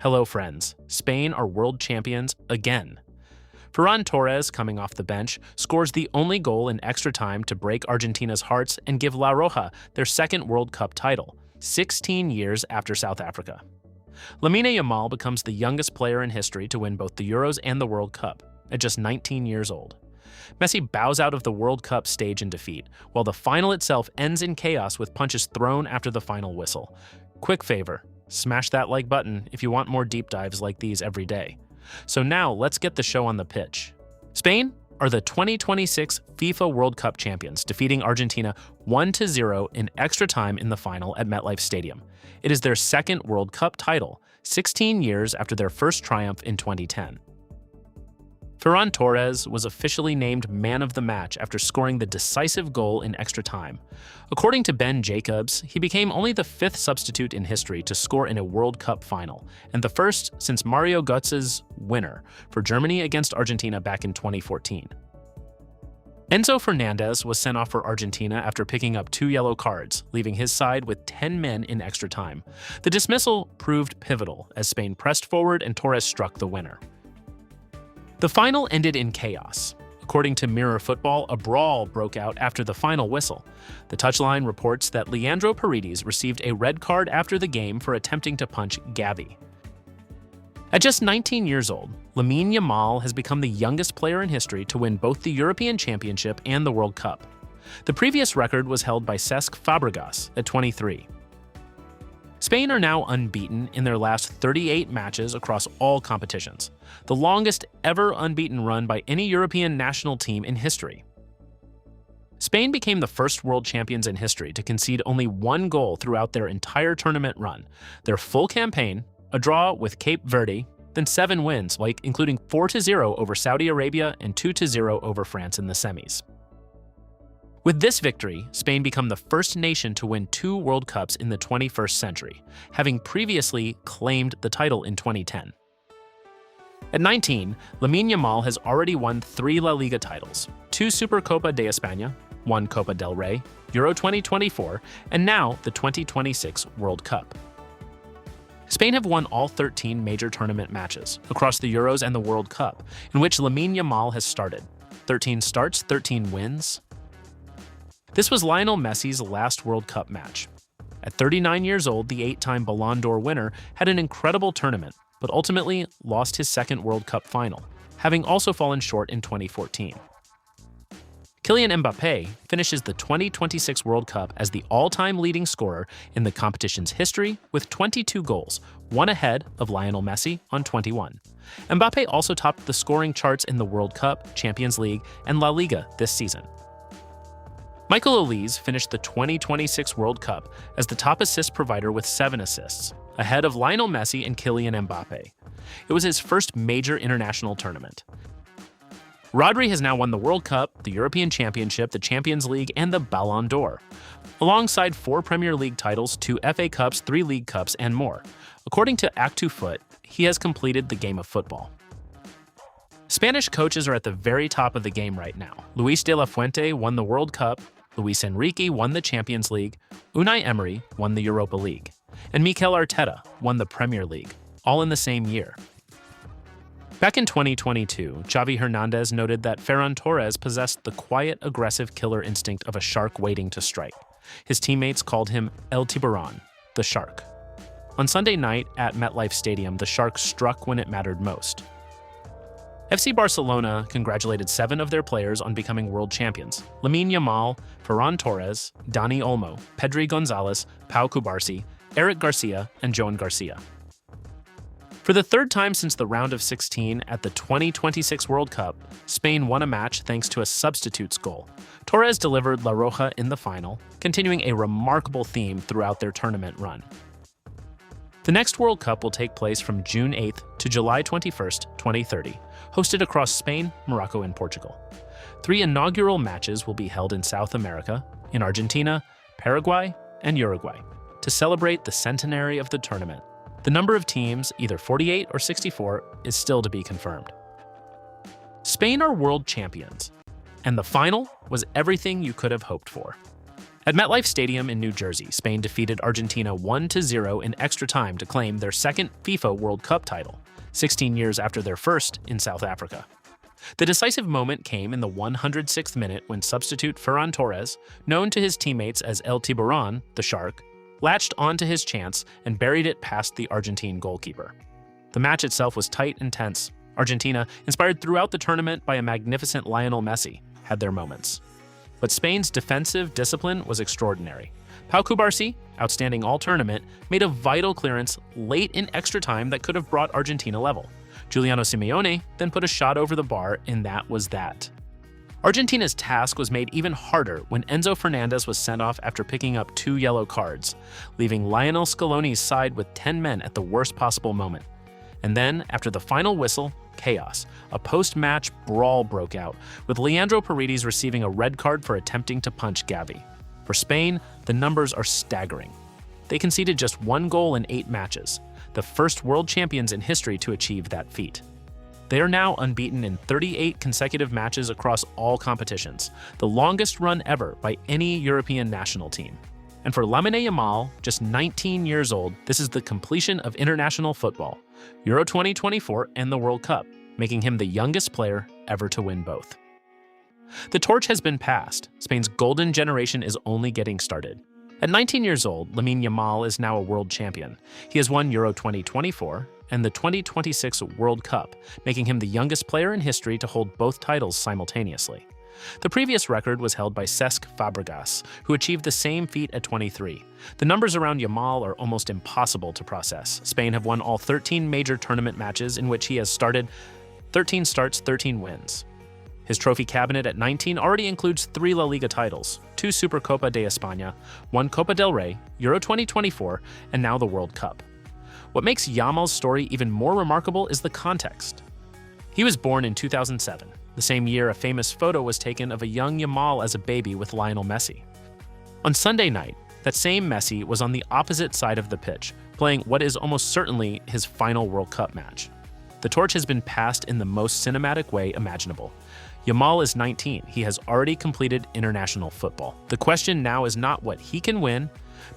Hello, friends. Spain are world champions again. Ferran Torres, coming off the bench, scores the only goal in extra time to break Argentina's hearts and give La Roja their second World Cup title, 16 years after South Africa. Lamine Yamal becomes the youngest player in history to win both the Euros and the World Cup, at just 19 years old. Messi bows out of the World Cup stage in defeat, while the final itself ends in chaos with punches thrown after the final whistle. Quick favor, smash that like button if you want more deep dives like these every day. So now let's get the show on the pitch. Spain are the 2026 FIFA World Cup champions, defeating Argentina 1-0 in extra time in the final at MetLife Stadium. It is their second World Cup title, 16 years after their first triumph in 2010. Ferran Torres was officially named man of the match after scoring the decisive goal in extra time. According to Ben Jacobs, he became only the fifth substitute in history to score in a World Cup final, and the first since Mario Götze's winner for Germany against Argentina back in 2014. Enzo Fernandez was sent off for Argentina after picking up 2 yellow cards, leaving his side with 10 men in extra time. The dismissal proved pivotal as Spain pressed forward and Torres struck the winner. The final ended in chaos. According to Mirror Football, a brawl broke out after the final whistle. The touchline reports that Leandro Paredes received a red card after the game for attempting to punch Gavi. At just 19 years old, Lamine Yamal has become the youngest player in history to win both the European Championship and the World Cup. The previous record was held by Cesc Fabregas at 23. Spain are now unbeaten in their last 38 matches across all competitions, the longest ever unbeaten run by any European national team in history. Spain became the first world champions in history to concede only 1 goal throughout their entire tournament run, their full campaign, a draw with Cape Verde, then 7 wins, including 4-0 over Saudi Arabia and 2-0 over France in the semis. With this victory, Spain became the first nation to win 2 World Cups in the 21st century, having previously claimed the title in 2010. At 19, Lamine Yamal has already won 3 La Liga titles, 2 Supercopa de España, 1 Copa del Rey, Euro 2024, and now the 2026 World Cup. Spain have won all 13 major tournament matches across the Euros and the World Cup, in which Lamine Yamal has started. 13 starts, 13 wins. This was Lionel Messi's last World Cup match. At 39 years old, the 8-time Ballon d'Or winner had an incredible tournament, but ultimately lost his second World Cup final, having also fallen short in 2014. Kylian Mbappé finishes the 2026 World Cup as the all-time leading scorer in the competition's history with 22 goals, 1 ahead of Lionel Messi on 21. Mbappé also topped the scoring charts in the World Cup, Champions League, and La Liga this season. Michael Olise finished the 2026 World Cup as the top assist provider with 7 assists, ahead of Lionel Messi and Kylian Mbappé. It was his first major international tournament. Rodri has now won the World Cup, the European Championship, the Champions League, and the Ballon d'Or, alongside 4 Premier League titles, 2 FA Cups, 3 League Cups, and more. According to Act2Foot, he has completed the game of football. Spanish coaches are at the very top of the game right now. Luis de la Fuente won the World Cup, Luis Enrique won the Champions League, Unai Emery won the Europa League, and Mikel Arteta won the Premier League, all in the same year. Back in 2022, Xavi Hernandez noted that Ferran Torres possessed the quiet, aggressive killer instinct of a shark waiting to strike. His teammates called him El Tiburón, the shark. On Sunday night at MetLife Stadium, the shark struck when it mattered most. FC Barcelona congratulated 7 of their players on becoming world champions: Lamine Yamal, Ferran Torres, Dani Olmo, Pedri Gonzalez, Pau Cubarsí, Eric Garcia, and Joan Garcia. For the 3rd time since the round of 16 at the 2026 World Cup, Spain won a match thanks to a substitute's goal. Torres delivered La Roja in the final, continuing a remarkable theme throughout their tournament run. The next World Cup will take place from June 8th to July 21st, 2030, hosted across Spain, Morocco, and Portugal. 3 inaugural matches will be held in South America, in Argentina, Paraguay, and Uruguay, to celebrate the centenary of the tournament. The number of teams, either 48 or 64, is still to be confirmed. Spain are world champions, and the final was everything you could have hoped for. At MetLife Stadium in New Jersey, Spain defeated Argentina 1-0 in extra time to claim their second FIFA World Cup title, 16 years after their first in South Africa. The decisive moment came in the 106th minute when substitute Ferran Torres, known to his teammates as El Tiburon, the Shark, latched onto his chance and buried it past the Argentine goalkeeper. The match itself was tight and tense. Argentina, inspired throughout the tournament by a magnificent Lionel Messi, had their moments. But Spain's defensive discipline was extraordinary. Pau Cubarsí, outstanding all-tournament, made a vital clearance late in extra time that could have brought Argentina level. Giuliano Simeone then put a shot over the bar, and that was that. Argentina's task was made even harder when Enzo Fernandez was sent off after picking up 2 yellow cards, leaving Lionel Scaloni's side with 10 men at the worst possible moment. And then, after the final whistle, chaos. A post-match brawl broke out, with Leandro Paredes receiving a red card for attempting to punch Gavi. For Spain, the numbers are staggering. They conceded just 1 goal in 8 matches, the first world champions in history to achieve that feat. They are now unbeaten in 38 consecutive matches across all competitions, the longest run ever by any European national team. And for Lamine Yamal, just 19 years old, this is the completion of international football, Euro 2024 and the World Cup, making him the youngest player ever to win both. The torch has been passed. Spain's golden generation is only getting started. At 19 years old, Lamine Yamal is now a world champion. He has won Euro 2024 and the 2026 World Cup, making him the youngest player in history to hold both titles simultaneously. The previous record was held by Cesc Fabregas, who achieved the same feat at 23. The numbers around Yamal are almost impossible to process. Spain have won all 13 major tournament matches in which he has started, 13 starts, 13 wins. His trophy cabinet at 19 already includes 3 La Liga titles, 2 Supercopa de España, 1 Copa del Rey, Euro 2024, and now the World Cup. What makes Yamal's story even more remarkable is the context. He was born in 2007, the same year a famous photo was taken of a young Yamal as a baby with Lionel Messi. On Sunday night, that same Messi was on the opposite side of the pitch, playing what is almost certainly his final World Cup match. The torch has been passed in the most cinematic way imaginable. Yamal is 19. He has already completed international football. The question now is not what he can win,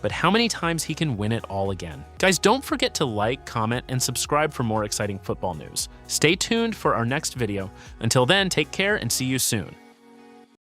but how many times he can win it all again. Guys, don't forget to like, comment, and subscribe for more exciting football news. Stay tuned for our next video. Until then, take care and see you soon.